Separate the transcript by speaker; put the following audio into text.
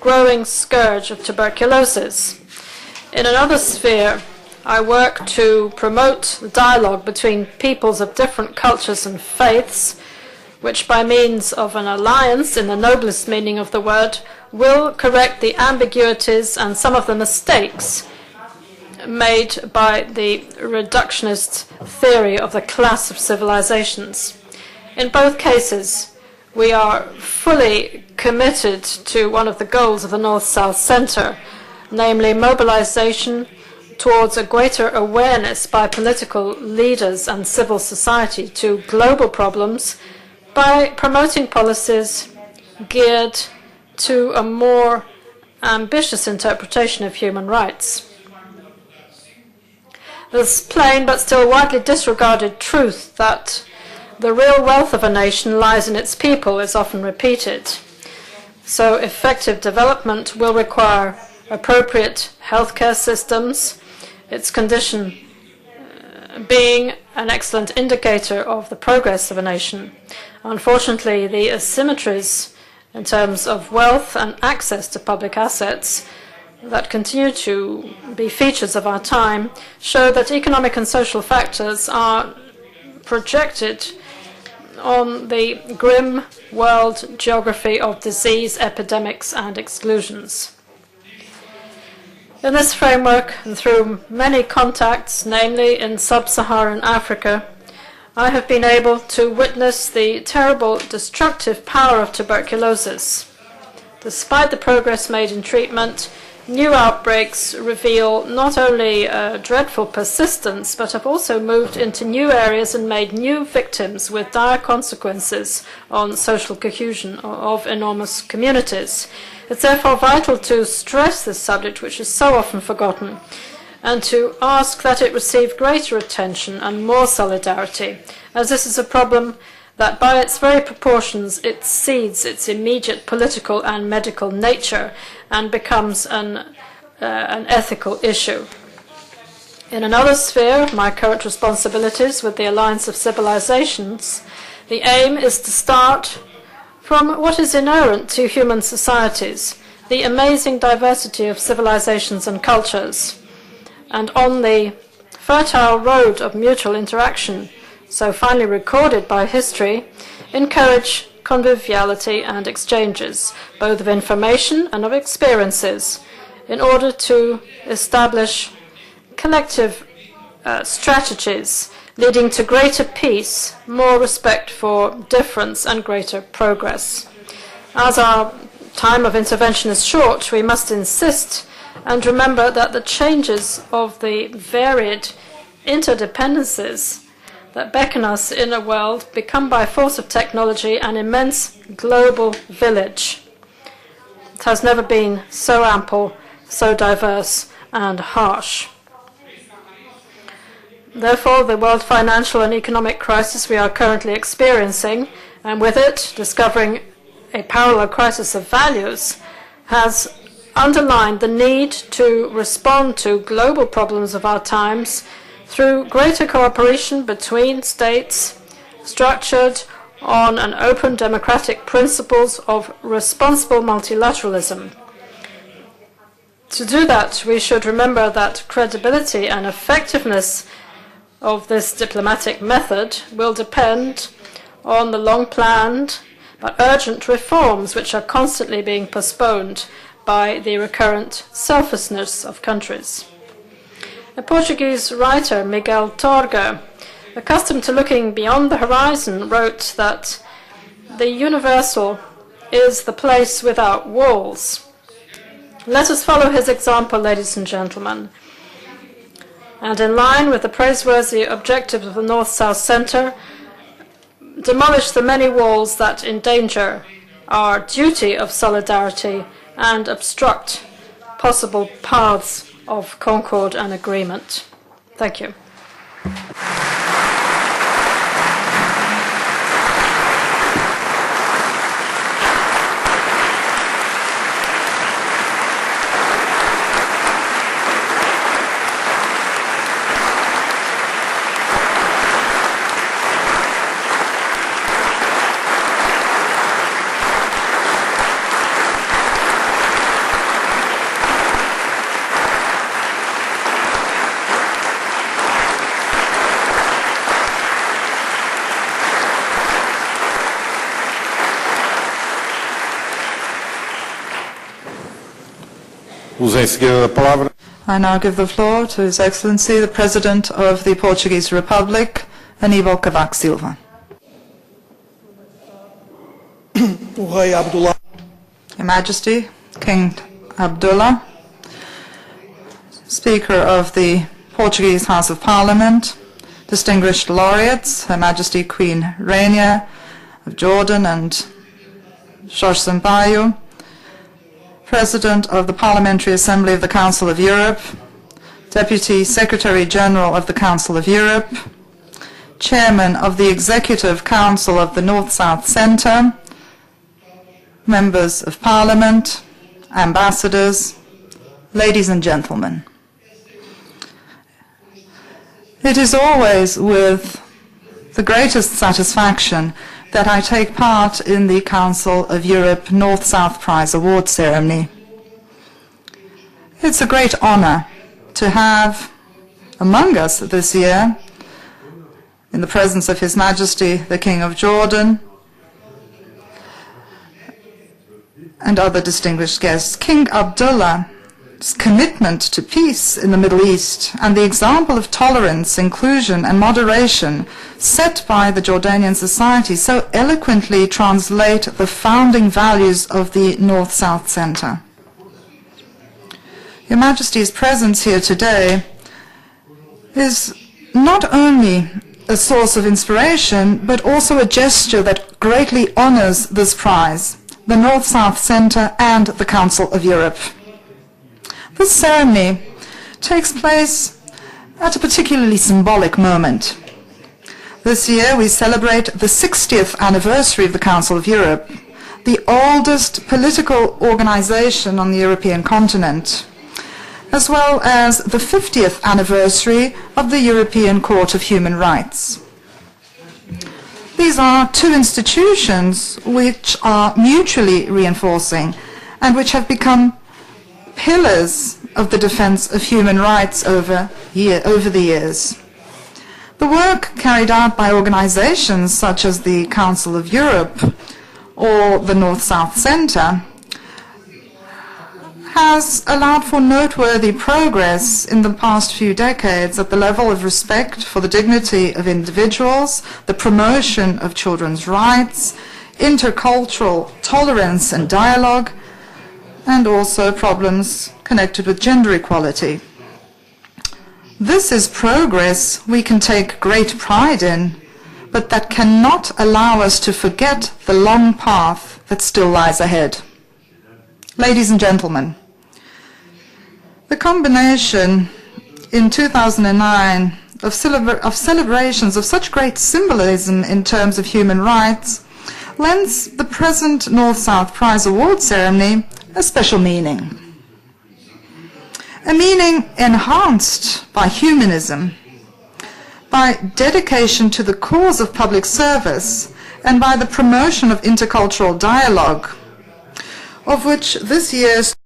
Speaker 1: growing scourge of tuberculosis. In another sphere, I work to promote the dialogue between peoples of different cultures and faiths, which by means of an alliance, in the noblest meaning of the word, will correct the ambiguities and some of the mistakes made by the reductionist theory of the class of civilizations. In both cases, we are fully committed to one of the goals of the North-South Center, namely mobilization towards a greater awareness by political leaders and civil society to global problems by promoting policies geared to a more ambitious interpretation of human rights. This plain but still widely disregarded truth that the real wealth of a nation lies in its people is often repeated. So effective development will require appropriate healthcare systems, its condition being an excellent indicator of the progress of a nation. Unfortunately, the asymmetries in terms of wealth and access to public assets that continue to be features of our time show that economic and social factors are projected on the grim world geography of disease, epidemics, and exclusions. In this framework, and through many contacts, namely in sub-Saharan Africa, I have been able to witness the terrible destructive power of tuberculosis. Despite the progress made in treatment, new outbreaks reveal not only dreadful persistence, but have also moved into new areas and made new victims with dire consequences on social cohesion of enormous communities. It's therefore vital to stress this subject, which is so often forgotten, and to ask that it receive greater attention and more solidarity, as this is a problem that by its very proportions exceeds its immediate political and medical nature and becomes an ethical issue. In another sphere, my current responsibilities with the Alliance of Civilizations, the aim is to start from what is inherent to human societies, the amazing diversity of civilizations and cultures, and on the fertile road of mutual interaction, so finely recorded by history, encourage conviviality and exchanges, both of information and of experiences, in order to establish collective strategies leading to greater peace, more respect for difference, and greater progress. As our time of intervention is short, we must insist and remember that the changes of the varied interdependencies that beckon us in a world become by force of technology an immense global village. It has never been so ample, so diverse and harsh. Therefore, the world financial and economic crisis we are currently experiencing, and with it discovering a parallel crisis of values, has underlined the need to respond to global problems of our times through greater cooperation between states, structured on an open democratic principles of responsible multilateralism. To do that, we should remember that credibility and effectiveness of this diplomatic method will depend on the long-planned but urgent reforms which are constantly being postponed by the recurrent selfishness of countries. A Portuguese writer, Miguel Torga, accustomed to looking beyond the horizon, wrote that the universal is the place without walls. Let us follow his example, ladies and gentlemen. And in line with the praiseworthy objectives of the North-South Center, demolish the many walls that endanger our duty of solidarity and obstruct possible paths of concord and agreement. Thank you.
Speaker 2: Uso em seguida da palavra.
Speaker 3: I now give the floor to His Excellency, the President of the Portuguese Republic, Aníbal Cavaco Silva.
Speaker 4: O Rei Abdullah.
Speaker 3: Your Majesty, King Abdullah, Speaker of the Portuguese House of Parliament, distinguished laureates, Her Majesty Queen Rania of Jordan and Jorge Sampaio, President of the Parliamentary Assembly of the Council of Europe, Deputy Secretary General of the Council of Europe, Chairman of the Executive Council of the North-South Centre, Members of Parliament, Ambassadors, ladies and gentlemen. It is always with the greatest satisfaction that I take part in the Council of Europe North-South Prize Award ceremony. It's a great honor to have among us this year, in the presence of His Majesty the King of Jordan and other distinguished guests, King Abdullah's commitment to peace in the Middle East and the example of tolerance, inclusion and moderation set by the Jordanian society so eloquently translate the founding values of the North-South Centre. Your Majesty's presence here today is not only a source of inspiration, but also a gesture that greatly honors this prize, the North-South Centre and the Council of Europe. This ceremony takes place at a particularly symbolic moment. This year we celebrate the 60th anniversary of the Council of Europe, the oldest political organization on the European continent, as well as the 50th anniversary of the European Court of Human Rights. These are two institutions which are mutually reinforcing and which have become pillars of the defense of human rights over the years. The work carried out by organizations such as the Council of Europe or the North-South Centre has allowed for noteworthy progress in the past few decades at the level of respect for the dignity of individuals, the promotion of children's rights, intercultural tolerance and dialogue, and also problems connected with gender equality. This is progress we can take great pride in, but that cannot allow us to forget the long path that still lies ahead. Ladies and gentlemen, the combination in 2009 of celebrations of such great symbolism in terms of human rights lends the present North-South Prize Award ceremony a special meaning. A meaning enhanced by humanism, by dedication to the cause of public service, and by the promotion of intercultural dialogue, of which this year's